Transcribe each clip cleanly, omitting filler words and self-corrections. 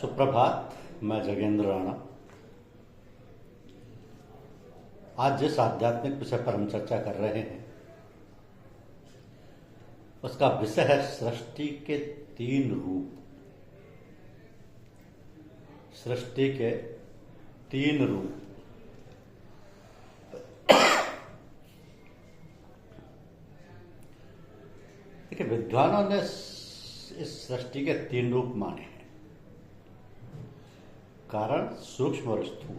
सुप्रभात। मैं जगेंद्र राणा। आज जिस आध्यात्मिक विषय पर हम चर्चा कर रहे हैं उसका विषय है सृष्टि के तीन रूप। सृष्टि के तीन रूप। देखिए, विद्वानों ने इस सृष्टि के तीन रूप माने हैं: कारण, सूक्ष्म और स्थूल।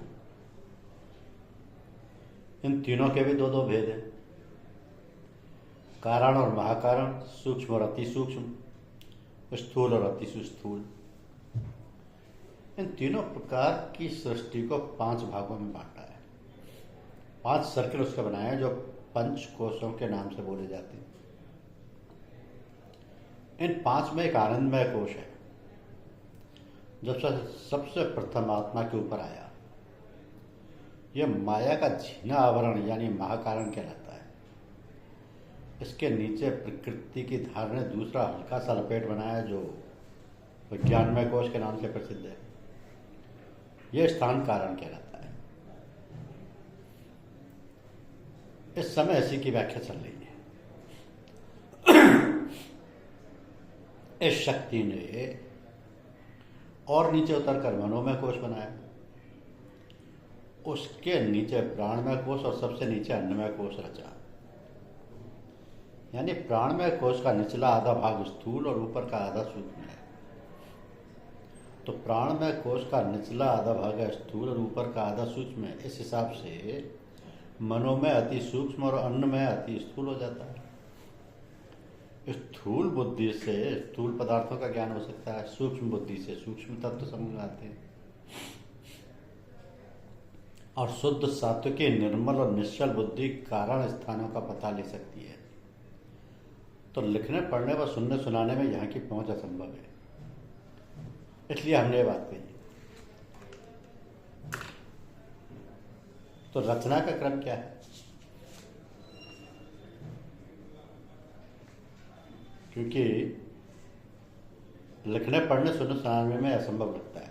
इन तीनों के भी दो दो भेद हैं: कारण और महाकारण, सूक्ष्म और अति सूक्ष्म, स्थूल और अति स्थूल। इन तीनों प्रकार की सृष्टि को 5 भागों में बांटा है। 5 सर्किल उसके बनाए हैं जो पंच कोशों के नाम से बोले जाते हैं। इन 5 में एक आनंदमय कोश है जो सबसे प्रथम आत्मा के ऊपर आया। यह माया का झीना आवरण यानी महाकारण कहलाता है। इसके नीचे प्रकृति की धार ने दूसरा हल्का सा लपेट बनाया जो विज्ञानमय कोश के नाम से प्रसिद्ध है। यह स्थान कारण कहलाता है। इस समय इसी की व्याख्या चल रही है। इस शक्ति ने और नीचे उतरकर मनोमय कोश बनाया, उसके नीचे प्राणमय कोश और सबसे नीचे अन्नमय कोश रचा। यानी प्राणमय कोश का निचला आधा भाग स्थूल और ऊपर का आधा सूक्ष्म है। तो प्राणमय कोश का निचला आधा भाग स्थूल और ऊपर का आधा सूक्ष्म है। इस हिसाब से मनोमय अति सूक्ष्म और अन्नमय अति स्थूल हो जाता है। स्थूल बुद्धि से स्थूल पदार्थों का ज्ञान हो सकता है, सूक्ष्म बुद्धि से सूक्ष्म तत्व समझ में आते हैं, और शुद्ध सात्विकी निर्मल और निश्चल बुद्धि कारण स्थानों का पता ले सकती है। तो लिखने पढ़ने व सुनने सुनाने में यहाँ की पहुंच असंभव है, इसलिए हमने ये बात कही। तो रचना का क्रम क्या है? क्योंकि लिखने पढ़ने सुनने सुनाने में असंभव लगता है।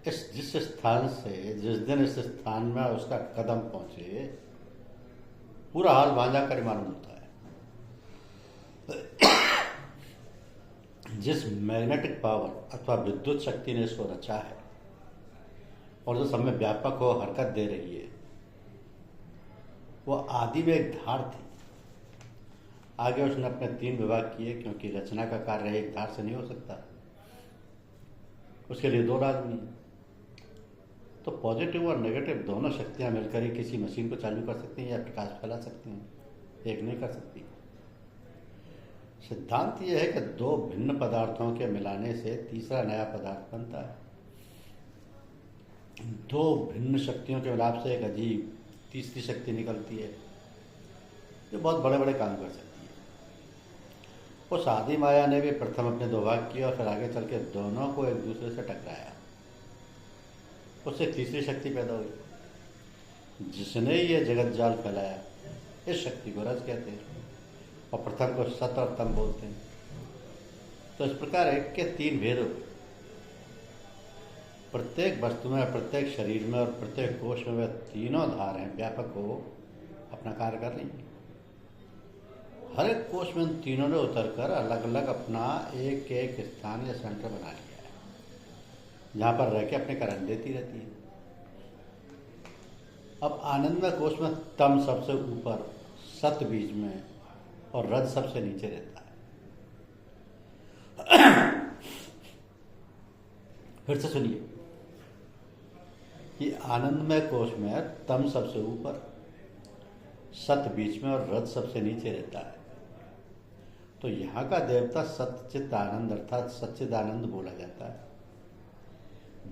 जिस स्थान से जिस दिन इस स्थान में उसका कदम पहुंचे पूरा हाल भांजा कर मालूम होता है। जिस मैग्नेटिक पावर अथवा विद्युत शक्ति ने इसको रचा है और जो सब में व्यापक हो हरकत दे रही है, वो आदि में एक धार थी। आगे उसने अपने 3 विभाग किए, क्योंकि रचना का कार्य एक धार से नहीं हो सकता। उसके लिए 2 आदमी। तो पॉजिटिव और नेगेटिव दोनों शक्तियां मिलकर ही किसी मशीन को चालू कर सकती हैं या प्रकाश फैला सकती हैं, एक नहीं कर सकती। सिद्धांत यह है कि 2 भिन्न पदार्थों के मिलाने से तीसरा नया पदार्थ बनता है। 2 भिन्न शक्तियों के मिलाप से एक अजीब तीसरी शक्ति निकलती है जो बहुत बड़े बड़े काम कर सकती है। उस आदि माया ने भी प्रथम अपने 2 भाग किए और फिर आगे चल के दोनों को एक दूसरे से टकराया। उससे तीसरी शक्ति पैदा हुई जिसने ये जगत जाल फैलाया। इस शक्ति को रज कहते हैं और प्रथम को सत और तम बोलते हैं। तो इस प्रकार एक के 3 भेद हुए। प्रत्येक वस्तु में, प्रत्येक शरीर में और प्रत्येक कोश में वे तीनों धारें व्यापक हो अपना कार्य कर रही हैं। हर एक कोश में इन तीनों ने उतरकर अलग अलग अपना एक एक स्थान या सेंटर बना लिया है, जहां पर रह के अपने करंट देती रहती है। अब आनंदमय कोश में तम सबसे ऊपर, सत बीच में और रज सबसे नीचे रहता है। फिर से सुनिए कि आनंदमय कोश में तम सबसे ऊपर, सत बीच में और रज सबसे नीचे रहता है। तो यहाँ का देवता सच्चित आनंद अर्थात सच्चिदानंद बोला जाता है।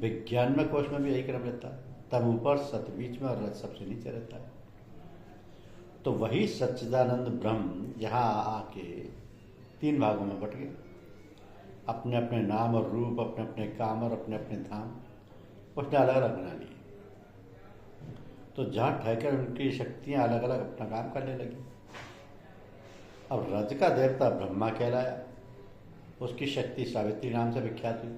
विज्ञान में कोश में भी यही क्रम रहता है। तम ऊपर, सत बीच में और रज सबसे नीचे रहता है। तो वही सच्चिदानंद ब्रह्म यहाँ आके 3 भागों में बट गए। अपने अपने नाम और रूप, अपने अपने काम और अपने अपने धाम उसने अलग अलग बना लिए। तो जहाँ ठहकर उनकी शक्तियाँ अलग अलग अपना काम करने लगी। अब रज का देवता ब्रह्मा कहलाया उसकी शक्ति सावित्री नाम से विख्यात हुई।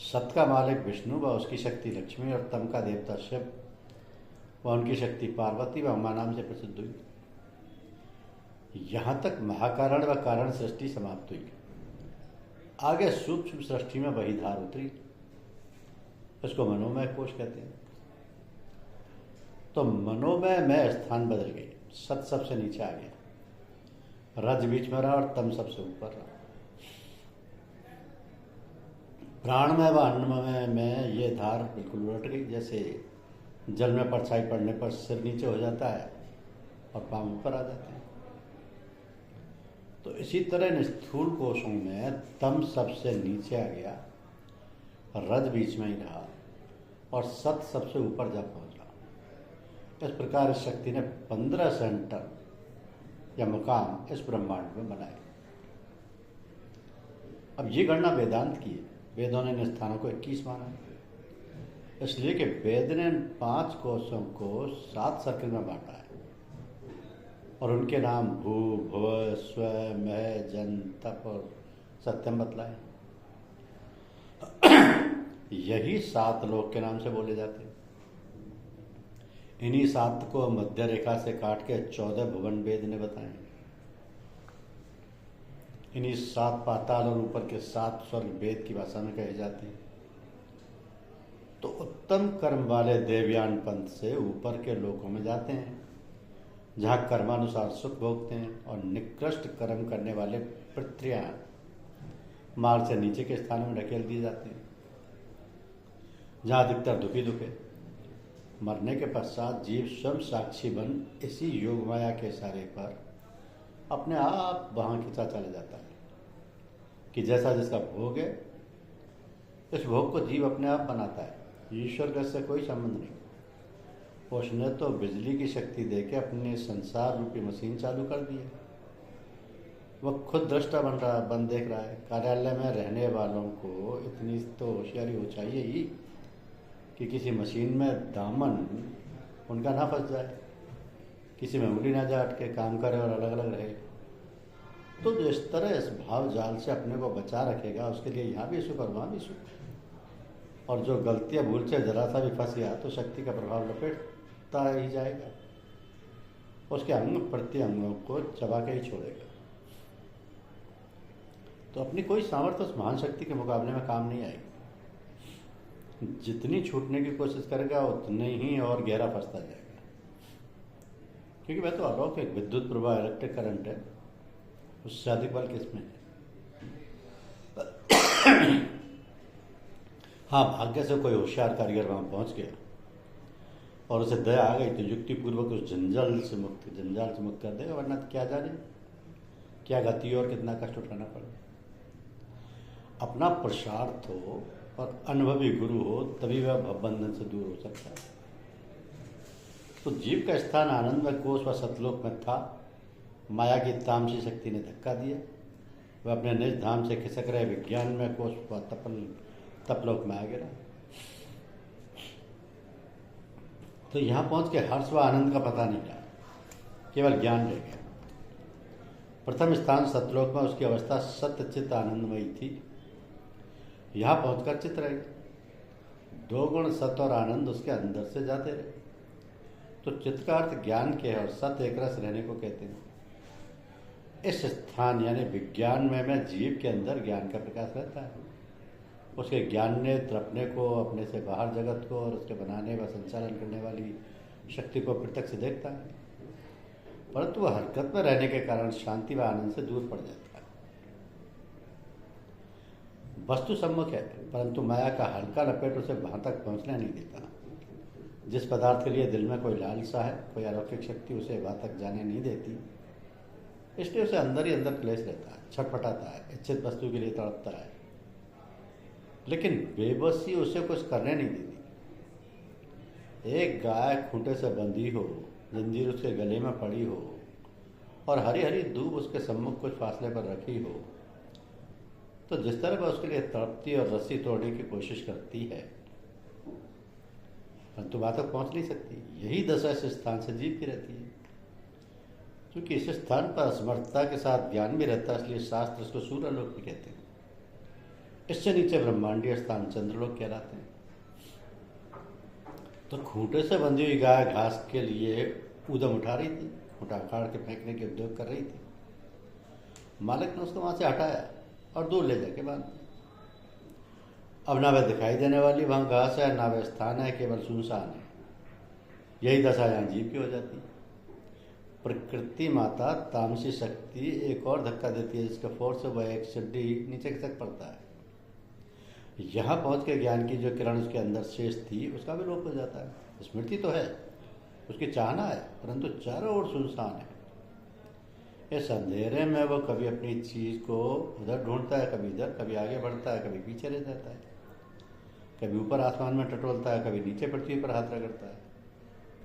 सत का मालिक विष्णु व उसकी शक्ति लक्ष्मी और तम का देवता शिव व उनकी शक्ति पार्वती व उमा नाम से प्रसिद्ध हुई। यहाँ तक महाकारण व कारण सृष्टि समाप्त हुई। आगे सूक्ष्म सृष्टि में वही धार उतरी, इसको मनोमय कोश कहते हैं। तो मनोमय में स्थान बदल गई, सत सबसे नीचे आ गया, रज बीच में रहा और तम सबसे ऊपर रहा। प्राणमय व अन्नमय में ये धार बिल्कुल उलट गई। जैसे जल में परछाई पड़ने पर सिर नीचे हो जाता है और पांव ऊपर आ जाते हैं, तो इसी तरह इन स्थूल कोशों में तम सबसे नीचे आ गया, रज बीच में ही रहा और सत सबसे ऊपर जा पहुंचा। इस प्रकार इस शक्ति ने 15 सेंटर या मुकाम इस ब्रह्मांड में बनाए। अब ये गणना वेदांत की है। वेदों ने इन स्थानों को 21 माना है, इसलिए कि वेद ने 5 कोशों को 7 सर्कल में बांटा है और उनके नाम भू, भुव, स्व, मह, जन, तप और सत्यम बतलाए। यही 7 लोक के नाम से बोले जाते हैं। इन्हीं 7 को मध्य रेखा से काट के 14 भुवन वेद ने बताए। इन्हीं 7 पाताल और ऊपर के 7 स्वर्ग वेद की भाषा में कहे जाते हैं। तो उत्तम कर्म वाले देवयान पंथ से ऊपर के लोकों में जाते हैं, जहाँ कर्मानुसार सुख भोगते हैं, और निकृष्ट कर्म करने वाले पृथ्वियां मार्ग से नीचे के स्थानों में ढकेल दिए जाते हैं, जहाँ अधिकतर दुखी दुखे। मरने के पश्चात जीव स्वयं साक्षी बन इसी योग माया के इशारे पर अपने आप वहाँ खिंचा चला जाता है कि जैसा जिसका भोग है, इस भोग को जीव अपने आप बनाता है। ईश्वर का इससे कोई संबंध नहीं। उसने तो बिजली की शक्ति देके अपने संसार रूपी मशीन चालू कर दी है। वह खुद दृष्टा बन देख रहा है। कार्यालय में रहने वालों को इतनी तो होशियारी हो चाहिए ही कि किसी मशीन में दामन उनका ना फंस जाए, किसी में उंगली ना जा अटके, काम करे और अलग अलग रहे। तो जो इस तरह इस भाव जाल से अपने को बचा रखेगा, उसके लिए यहाँ भी सुख और वहाँ भी सुख। और जो गलतियाँ भूल से जरा सा भी फंस गया तो शक्ति का प्रभाव लपेटता ही जाएगा, उसके अंग प्रत्यंगों को चबा के ही छोड़ेगा। तो अपनी कोई सामर्थ्य उस महान शक्ति के मुकाबले में काम नहीं आएगी। जितनी छूटने की कोशिश करेगा उतने ही और गहरा फंसता जाएगा, क्योंकि वह तो अलौकिक विद्युत प्रवाह, इलेक्ट्रिक करंट है, उससे अधिक बल किसमें है। हाँ, भाग्य से कोई होशियार कारीगर वहाँ पहुँच गया और उसे दया आ गई तो युक्तिपूर्वक उस जंजाल से मुक्त कर देगा, वरना क्या जाने क्या गति और कितना कष्ट उठाना पड़े। अपना पुरुषार्थ हो और अनुभवी गुरु हो, तभी वह भवबंधन से दूर हो सकता है। तो जीव का स्थान आनंदमय कोश व सतलोक में था। माया की तामसी शक्ति ने धक्का दिया, वह अपने निज धाम से खिसक रहे विज्ञान में कोश व तपलोक में आ गिरा। तो यहाँ पहुँच के हर्ष व आनंद का पता नहीं रहा, केवल ज्ञान रह गया। प्रथम स्थान सतलोक में उसकी अवस्था सत्यचित आनंदमयी थी। यहाँ पहुंचकर चित रह गया। 2 गुण सत और आनंद उसके अंदर से जाते रहे। तो चित्त का अर्थ ज्ञान के है और सत एक रस रहने को कहते हैं। इस स्थान यानी विज्ञानमय में जीव के अंदर ज्ञान का प्रकाश रहता है। उसके ज्ञान नेत्र अपने को, अपने से बाहर जगत को और उसके बनाने व संचालन करने वाली शक्ति को प्रत्यक्ष से देखता है, परंतु वह हरकत में रहने के कारण शांति व आनंद से दूर पड़ जाता है। वस्तु सम्मुख है, परंतु माया का हल्का लपेट उसे वहां तक पहुंचने नहीं देता। जिस पदार्थ के लिए दिल में कोई लालसा है, कोई अलौकिक शक्ति उसे वहां तक जाने नहीं देती, इसलिए उसे अंदर ही अंदर क्लेश रहता है, छटपटाता है, इच्छित वस्तु के लिए तड़पता है, लेकिन बेबसी उसे कुछ करने नहीं देती। एक गाय खूंटे से बंधी हो, जंजीर उसके गले में पड़ी हो और हरी हरी धूप उसके सम्मुख कुछ फासले पर रखी हो, तो जिस तरह वह उसके लिए तड़पती और रस्सी तोड़ने की कोशिश करती है, परंतु वहां तक पहुंच नहीं सकती। यही दशा इस स्थान से जीव की रहती है। क्योंकि इस स्थान पर असमर्थता के साथ ज्ञान भी रहता है, इसलिए शास्त्र इसको सूर्यलोक भी कहते हैं। इससे नीचे ब्रह्मांडीय स्थान चंद्रलोक कहलाते हैं। तो खूंटे से बंधी हुई गाय घास के लिए ऊधम उठा रही थी, खूंटा उखाड़ के फेंकने के उद्योग कर रही थी। मालिक ने उसको वहां से हटाया और दूर ले जाके बांध दिया। अब ना वह दिखाई देने वाली वहां घास है, ना वह स्थान है, केवल सुनसान है। यही दशा यहाँ जीव की हो जाती है। प्रकृति माता तामसी शक्ति एक और धक्का देती है, जिसका फोर्स से वह एक सीढ़ी नीचे खिसक पड़ता है। यहाँ पहुंच के ज्ञान की जो किरण उसके अंदर शेष थी उसका भी लोप हो जाता है। स्मृति तो है, उसकी चाहना है, परंतु चारों ओर सुनसान है। इस अंधेरे में वो कभी अपनी चीज को उधर ढूंढता है, कभी इधर, कभी आगे बढ़ता है, कभी पीछे रह जाता है, कभी ऊपर आसमान में टटोलता है, कभी नीचे पृथ्वी पर हाथ रगड़ता है,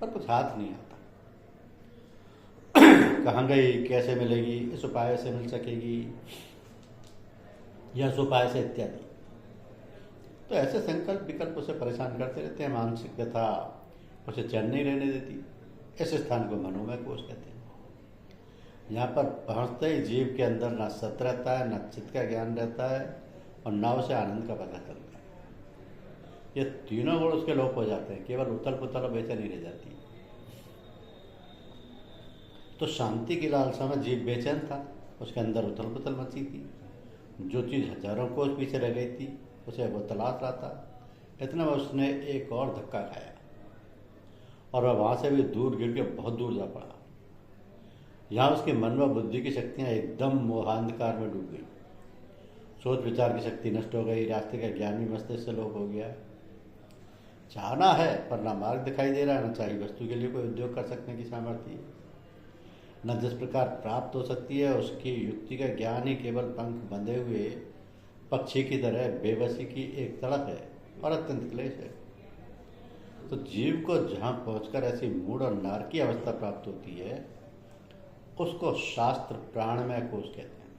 पर कुछ हाथ नहीं आता। कहाँ गई, कैसे मिलेगी, इस उपाय से मिल सकेगी या उस उपाय से, इत्यादि। तो ऐसे संकल्प विकल्प उसे परेशान करते रहते हैं। मानसिक व्यथा उसे चैन नहीं रहने देती। इस स्थान को मनोमय कोश कहते हैं। यहाँ पर पहुँचते ही जीव के अंदर ना सत्य रहता है, ना चित्त का ज्ञान रहता है, और ना उसे आनंद का पता चलता है। ये तीनों गुण उसके लोप हो जाते हैं, केवल उथल पुथल और बेचैनी रह जाती है। तो शांति की लालसा में जीव बेचैन था, उसके अंदर उथल पुथल मची थी। जो चीज़ हजारों कोस पीछे रह गई थी उसे वो तलाश रहा था। इतना में उसने एक और धक्का खाया और वह वहाँ से भी दूर गिर के बहुत दूर जा पड़ा। यहाँ उसके मन व बुद्धि की शक्तियाँ एकदम मोहांधकार में डूब गई। सोच विचार की शक्ति नष्ट हो गई, रास्ते का ज्ञान भी मस्तिष्क से लोप हो गया। चाहना है पर ना मार्ग दिखाई दे रहा है, न चाहिए वस्तु के लिए कोई उद्योग कर सकने की सामर्थ्य, न जिस प्रकार प्राप्त हो सकती है उसकी युक्ति का ज्ञान ही केवल पंख बंधे हुए पक्षी की तरह बेबसी की एक तड़प है और अत्यंत क्लेश है। तो जीव को जहाँ पहुंचकर ऐसी मूढ़ और नार की अवस्था प्राप्त होती है उसको शास्त्र प्राणमय कोश कहते हैं।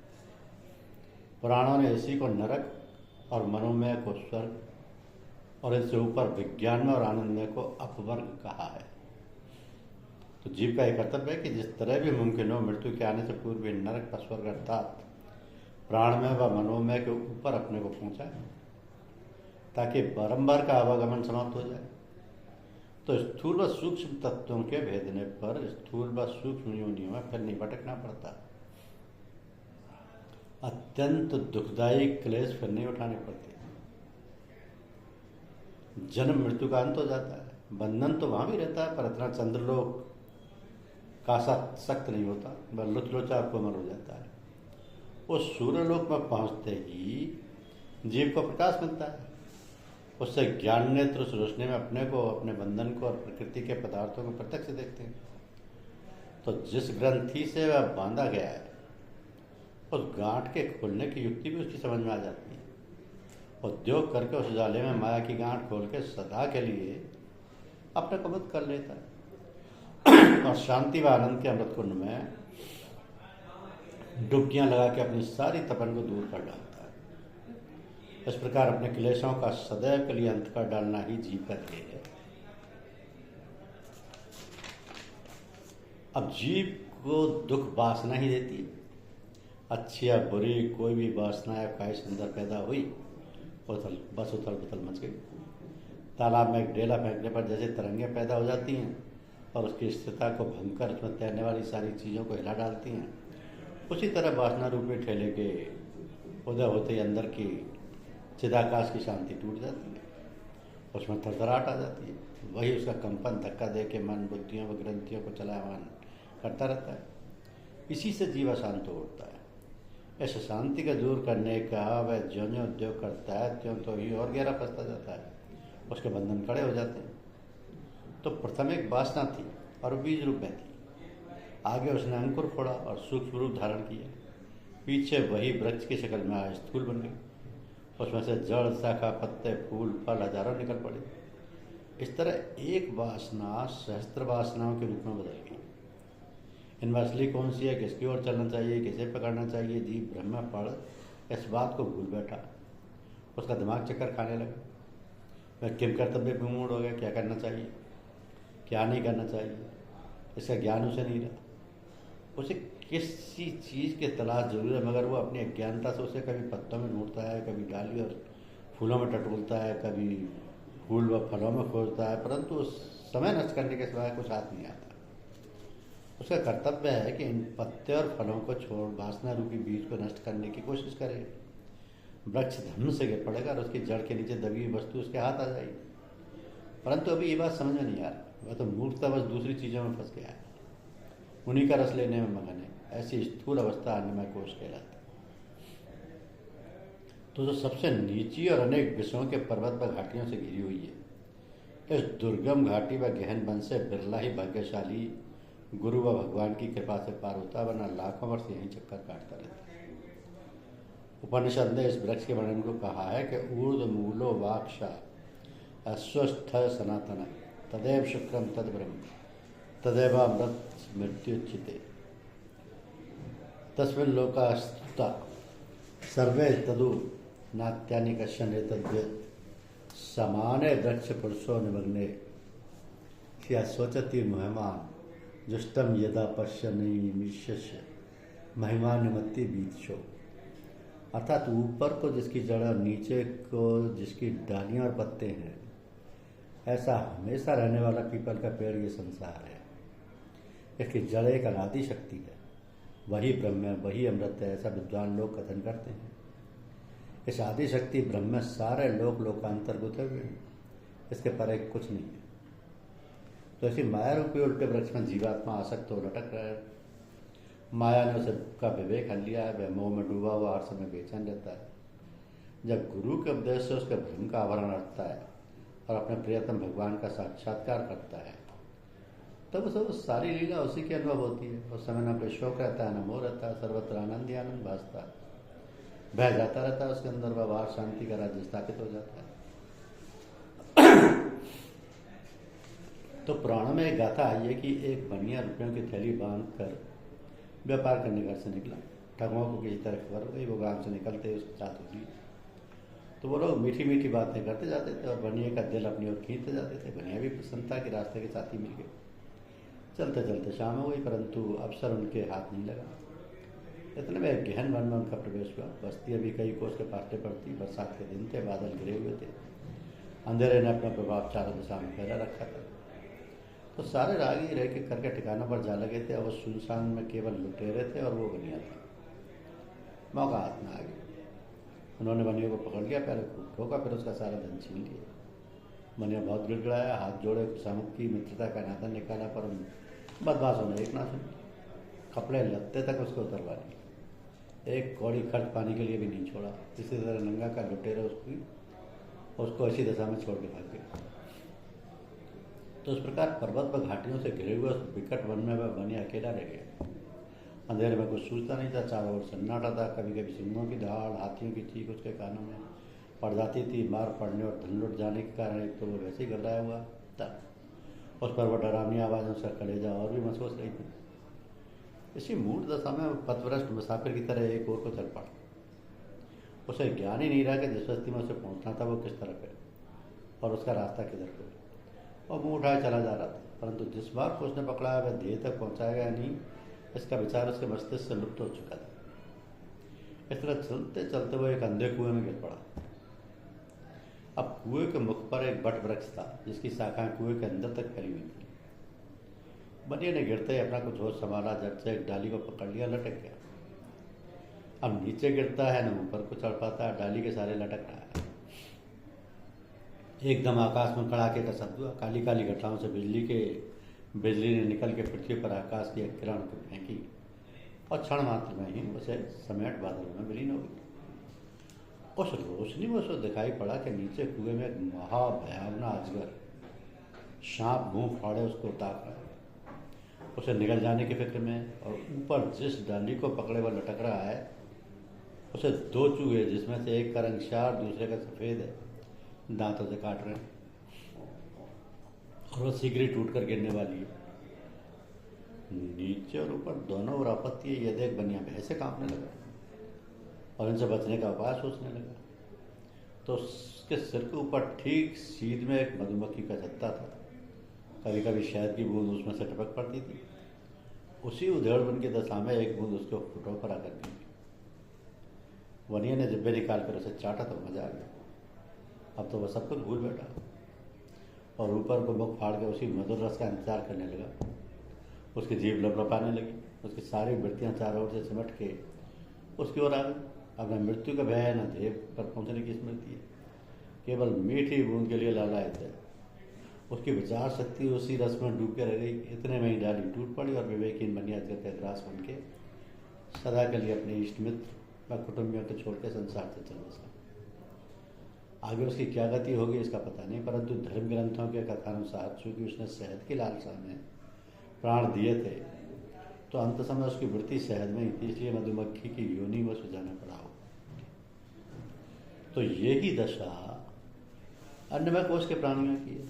पुराणों ने इसी को नरक और मनोमय को स्वर्ग और इससे ऊपर विज्ञानमय और आनंदमय को अपवर्ग कहा है। तो जीव का एक कर्तव्य है कि जिस तरह भी मुमकिन हो मृत्यु के आने से पूर्व नरक का स्वर्ग अर्थात प्राणमय व मनोमय के ऊपर अपने को पहुंचाए, ताकि बारंबार का आवागमन समाप्त हो जाए। तो स्थूल व सूक्ष्म तत्वों के भेदने पर स्थूल व सूक्ष्म योनियों में फिर नहीं भटकना पड़ता। अत्यंत दुखदायी क्लेश फिर नहीं उठाने पड़ते। जन्म मृत्यु का अंत हो जाता है। बंधन तो वहां भी रहता है, पर इतना चंद्रलोक का सख्त नहीं होता, वह लुचलोचा कोमल हो जाता है। उस सूर्यलोक में पहुंचते ही जीव को प्रकाश मिलता है। उससे ज्ञान नेत्र उस रोशनी में अपने को, अपने बंधन को और प्रकृति के पदार्थों को प्रत्यक्ष देखते हैं। तो जिस ग्रंथि से वह बांधा गया है उस गांठ के खोलने की युक्ति भी उसकी समझ में आ जाती है। उद्योग करके उस जाले में माया की गांठ खोल के सदा के लिए अपने को मुक्त कर लेता है और शांति व आनंद के अमृत कुंड में डुबकियां लगा के अपनी सारी तपन को दूर कर डालता है। इस प्रकार अपने क्लेशों का सदैव के लिए अंत कर डालना ही जीव का ध्येय है। अब जीव को दुख वासना ही देती है। अच्छी या बुरी कोई भी वासना या ख्वाहिश अंदर पैदा हुई, बस उथल पुथल मच गई। तालाब में एक डेला फेंकने पर जैसे तरंगे पैदा हो जाती हैं और उसकी स्थिरता को भंग कर उसमें तैरने वाली सारी चीज़ों को हिला डालती हैं, उसी तरह वासना रूपी ठेले के उदय होते ही अंदर की चिदाकाश की शांति टूट जाती है, उसमें थरथराहट आ जाती है। वही उसका कंपन धक्का दे के मन बुद्धियों व ग्रंथियों को चलायमान करता रहता है। इसी से जीव अशांत हो उठता है। ऐसे शांति का दूर करने का वह ज्यों ज्यों उद्योग करता है त्यों तो ही और गहरा फंसता जाता है, उसके बंधन खड़े हो जाते हैं। तो प्रथम एक वासना थी और बीज रूप में थी। आगे उसने अंकुर फोड़ा और सूक्ष्म रूप धारण किया। पीछे वही वृक्ष की शक्ल में आज स्थूल बन गई। उसमें से जड़, शाखा, पत्ते, फूल, फल हजारों निकल पड़े। इस तरह एक वासना सहस्त्र वासनाओं के रूप में बदल गई। इनमें असली कौन सी है, किसकी ओर चलना चाहिए, किसे पकड़ना चाहिए, जीव भ्रम में पड़ इस बात को भूल बैठा। उसका दिमाग चक्कर खाने लगा। वह किम कर्तव्य पे मूड हो गया, क्या करना चाहिए, क्या नहीं करना चाहिए, इसका ज्ञान उसे नहीं रहा। उसे किसी चीज़ की तलाश जरूर है, मगर वो अपनी अज्ञानता से उसे कभी पत्तों में ढूंढता है, कभी डाली और फूलों में टटोलता है, कभी फूल व फलों में खोजता है, परंतु उस समय नष्ट करने के सिवाय कुछ हाथ नहीं आता। उसका कर्तव्य है कि इन पत्ते और फलों को छोड़ वासना रूपी बीज को नष्ट करने की कोशिश करे। वृक्ष धर्म से गिर पड़ेगा और उसकी जड़ के नीचे दबी हुई वस्तु उसके हाथ आ जाएगी, परंतु अभी ये बात समझ में नहीं आ रहा। वह तो मूर्खता बस दूसरी चीज़ों में फंस गया है, उन्हीं का रस लेने में मगन है। ऐसी स्थूल अवस्था अन्नमय कोश कहलाती है। तो जो सबसे नीची और अनेक विषयों के पर्वत व घाटियों से घिरी हुई है, इस दुर्गम घाटी व गहन वन से बिरला ही भाग्यशाली गुरु व भगवान की कृपा से पार होता, वरना लाखों वर्ष यहीं चक्कर काटता रहता है। उपनिषद ने इस वृक्ष के वर्णन को कहा है कि ऊर्ध मूलो वाक्षा अस्वस्थ सनातन तदैव शुक्रम तद ब्रह्म तदैवामृत मृत्युच्यते तस्मिन् लोकास्तुता सर्वे तदु नात्यानि कश्चन एतद्वेद समाने वृक्ष पुरुषो निमग्ने या स्वचति महिमान जुष्टम यदा पश्यन्निमिष्यस्य महिमा निमत्ति बीतशो। अर्थात ऊपर को जिसकी जड़ और नीचे को जिसकी डालियां और पत्ते हैं, ऐसा हमेशा रहने वाला पीपल का पेड़ ये संसार है। इसकी जड़ एक अनादि शक्ति है, वही ब्रह्म है, वही अमृत है, ऐसा विद्वान लोग कथन करते हैं। इस आदि शक्ति ब्रह्म में सारे लोक लोकांतर गुथे हुए हैं, इसके परे कुछ नहीं है। तो ऐसी माया रूपी उल्टे वृक्ष में जीवात्मा आसक्त हो लटक रहा है। माया ने उसे का विवेक हल लिया है, वह मोह में डूबा हुआ हर समय बेचैन रहता है। जब गुरु के उपदेश से उसके भ्रम का आवरण हटता है और अपने प्रियतम भगवान का साक्षात्कार करता है, तब उसे वो सारी लीला उसी की अनुभव होती है। उस समय न कोई शोक रहता है, न मोह रहता है, सर्वत्र आनंद ही आनंद भासता है, बह जाता रहता है उसके अंदर, वह बाहर शांति का राज्य स्थापित हो जाता है। तो पुराणों में एक गाथा आई है कि एक बनिया रुपयों की थैली बांध कर व्यापार करने घर से निकला। ठगों को किसी तरह खबर हो गई, वो गांव से निकलते उसके साथ हुई। तो वो लोग मीठी मीठी बातें करते जाते थे और बनिए का दिल अपनी ओर खींचते जाते थे। बनिया भी प्रसन्न था कि रास्ते के साथी मिल गए। चलते चलते शाम हो गई, परंतु अवसर उनके हाथ नहीं लगा। इतने में एक गहन वन में उनका प्रवेश हुआ। बस्ती अभी कई कोस के पाटे पड़ती, बरसात के दिन थे, बादल घिरे हुए थे, अंधेरे ने अपना प्रभाव चारों दिशा में फैला रखा था। तो सारे रागी रह के करके ठिकानों पर जा लगे थे और सुनसान में केवल लुटेरे थे और वो बनिया था। मौका हाथ में आ गया। उन्होंने बनिया को पकड़ लिया, पहले खूब ठोका, फिर उसका सारा धन छीन लिया। बनिया बहुत गिड़गिड़ाया, हाथ जोड़े, खुशामद की, मित्रता का नाता निकाला, पर बदमाशों ने एक ना सुनी। कपड़े लत्ते तक उसको उतरवा लिए, एक कौड़ी खर्च पाने के लिए भी नहीं छोड़ा। इसी तरह नंगा का लुटेरा उसको ऐसी दशा में छोड़ के भाग गया। तो इस प्रकार पर्वत व घाटियों से घिरे हुए उस विकट वन में वह बनिया अकेला रह गया। अंधेरे में कुछ सूझता नहीं था, चारों ओर सन्नाटा था। कभी कभी सिंहों की दहाड़, हाथियों की चीख उसके कानों में पड़ जाती थी। मार पड़ने और धन लुट जाने के कारण एक तो वो वैसे ही घबराया हुआ था, उस पर वो डरावनी आवाज़ों से कलेजा और भी महसूस रही थी। इसी मूढ़ दशा में पथभ्रष्ट मुसाफिर की तरह एक ओर को चल पड़ा। उसे ज्ञान ही नहीं रहा कि जिस बस्ती में उसे पहुंचना था वो किस तरफ है और उसका रास्ता किधर को है। और मुँह उठाए चला जा रहा था, परंतु जिस बार को उसने पकड़ा वह ध्येय तक पहुंचाएगा या नहीं, इसका विचार उसके मस्तिष्क से लुप्त हो चुका था। इस तरह चलते चलते वो एक अंधे कुएं में गिर पड़ा। अब कुएं के मुख पर एक बट वृक्ष था, जिसकी शाखाएं कुएं के अंदर तक फैली हुई थी। बनिया ने गिरते ही अपना कुछ होश संभाला, झट से एक डाली को पकड़ लिया, लटक गया। अब नीचे गिरता है न ऊपर को चढ़ पाता है, डाली के सारे लटक रहा है। एकदम आकाश में कड़ाके का शब्द हुआ। काली काली घटाओं से बिजली ने निकल के पृथ्वी पर आकाश की एक किरण को फेंकी और क्षण मात्र में ही उसे समेट बादलों में विलीन हो गई। उस रोशनी में उसे दिखाई पड़ा कि नीचे कुएं में एक महाभयावना अजगर सांप मुंह फाड़े उसको ताक रहा है। उसे निकल जाने की फिक्र में, और ऊपर जिस डाली को पकड़े हुआ लटक रहा है उसे दो चूहे, जिसमें से एक का रंग श्यार दूसरे का सफेद है, दांतों से काट रहे हैं और वो शीघ्र ही टूट कर गिरने वाली है। नीचे और ऊपर दोनों ओर आपत्ति है। यह देख बनिया भय कांपने लगा और इनसे बचने का उपाय सोचने लगा। तो उसके सिर के ऊपर ठीक सीध में एक मधुमक्खी का छत्ता था। कभी कभी शहद की बूंद उसमें से टपक पड़ती थी। उसी उधेड़बुन की दशा में एक बूंद उसके होठों पर आकर गिरी। वनिया ने जिब्बे निकाल कर उसे चाटा तो मजा आ गया। अब तो वह सब कुछ भूल बैठा और ऊपर को मुख फाड़ के उसी मधुर रस का इंतजार करने लगा। उसकी जीभ लपलपाने लगी। उसकी सारी वृत्तियां चारों ओर से सिमट के उसकी ओर आ गई। अब न मृत्यु का भय है, न देह पर पहुंचने की स्मृति है, केवल मीठी बूंद के लिए लालायित है। उसकी विचार शक्ति उसी रस में डूब के रह गई। इतने में ही डाली टूट पड़ी और विवेकहीन बनिया अजगर का ग्रास बन के सदा के लिए अपने इष्ट मित्र व कुटुंबियों को छोड़ के संसार से चल बसा। आगे उसकी क्या गति होगी इसका पता नहीं, परंतु धर्म ग्रंथों के कथानुसार चूंकि उसने शहद की लालसा में प्राण दिए थे तो अंत समय उसकी वृत्ति शहद में ही थी, इसलिए मधुमक्खी की योनि में सुझाना पड़ा हो। तो यही दशा अन्नमय कोश के प्राणियों की है।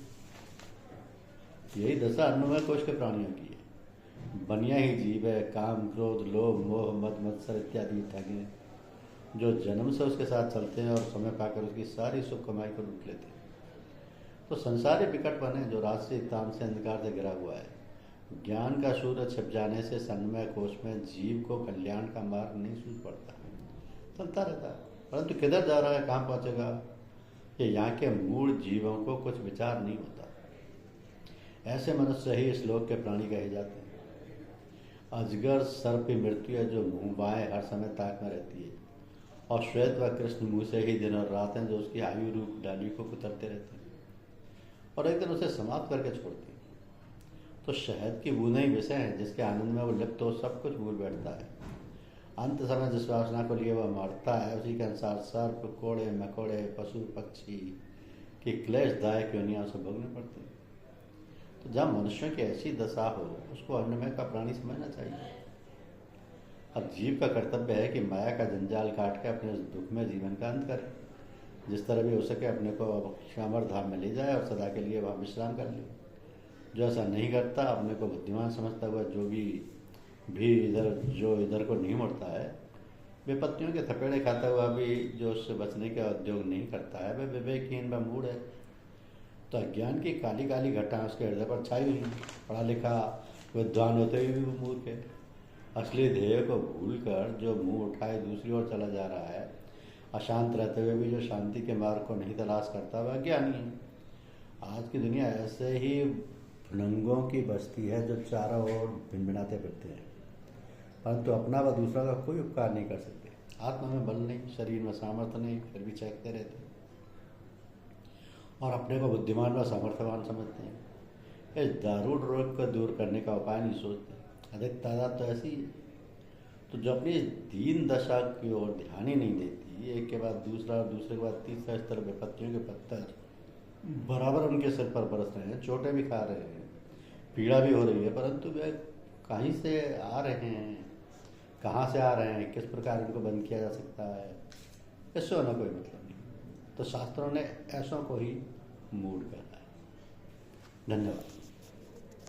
यही दशा अन्नमय कोश के प्राणियों की है। बनिया ही जीव है। काम, क्रोध, लोभ, मोह, मद, मत्सर इत्यादि ठगे जो जन्म से उसके साथ चलते हैं और समय पाकर उसकी सारी सुख कमाई को लूट लेते हैं। तो संसार विकट बन है जो रात्रि ताम से अंधकार से घिरा हुआ है। ज्ञान का सूरज छिप जाने से अन्नमय कोश में जीव को कल्याण का मार्ग नहीं सूझ पड़ता, चलता रहता है, परंतु किधर जा रहा है, कहाँ पहुंचेगा, ये यहाँ के मूल जीवों को कुछ विचार नहीं होता। ऐसे मनुष्य ही इस लोक के प्राणी कहे जाते हैं। अजगर सर्प की मृत्यु है जो मुंह बाएं हर समय ताक में रहती है और श्वेत व कृष्ण मुंह से ही दिन और रात हैं जो उसकी आयु रूप डाली को कुतरते रहते हैं और एक दिन उसे समाप्त करके छोड़ती हैं। तो शहद की बूंदें ही विषय हैं जिसके आनंद में वो लिप्त हो सब कुछ भूल बैठता है। अंत समय जिस वासना को लिए वह मरता है उसी के अनुसार सर्प, कोड़े, मकोड़े, पशु पक्षी की क्लेशदायक योनियां उसे भोगनी पड़ती हैं। तो जब मनुष्यों की ऐसी दशा हो उसको अन्नमय का प्राणी समझना चाहिए। अब जीव का कर्तव्य है कि माया का जंजाल काट के अपने उस दुख में जीवन का अंत करे। जिस तरह भी हो सके अपने को श्यामर धाम में ले जाए और सदा के लिए वहाँ विश्राम कर ले। जो ऐसा नहीं करता, अपने को बुद्धिमान समझता हुआ जो भी इधर को नहीं मुड़ता है, विपत्तियों के थपेड़े खाता हुआ भी जो उससे बचने का उद्योग नहीं करता है, वह विवेकहीन व मूढ़ है। तो अज्ञान की काली काली घटा उसके हृदय पर छाई हुई। पढ़ा लिखा विद्वान होते हुए भी वो मूर्ख है। असली ध्येय को भूलकर जो मुंह उठाए दूसरी ओर चला जा रहा है, अशांत रहते हुए भी जो शांति के मार्ग को नहीं तलाश करता वह अज्ञानी है। आज की दुनिया ऐसे ही भुलंगों की बस्ती है जो चारों ओर भिनभिनाते फिरते हैं, परंतु अपना व दूसरा का कोई उपकार नहीं कर सकते। आत्मा में बल नहीं, शरीर में सामर्थ्य नहीं, फिर भी चहकते रहते हैं और अपने को बुद्धिमान व सामर्थ्यवान समझते हैं। इस दारूण रोग को दूर करने का उपाय नहीं सोचते। अधिक तादाद तो ऐसी है तो जो अपनी दीन दशा की ओर ध्यान ही नहीं देती, एक के बाद दूसरा और दूसरे के बाद तीसरा, इस तरह विपत्तियों के पत्थर बराबर उनके सिर पर बरस रहे हैं, चोटें भी खा रहे हैं, पीड़ा भी हो रही है, परंतु वे कहीं से आ रहे हैं, कहाँ से आ रहे हैं, किस प्रकार इनको बंद किया जा सकता है, इससे होना कोई मतलब नहीं। तो शास्त्रों ने ऐसों को ही मूड कहा है। धन्यवाद।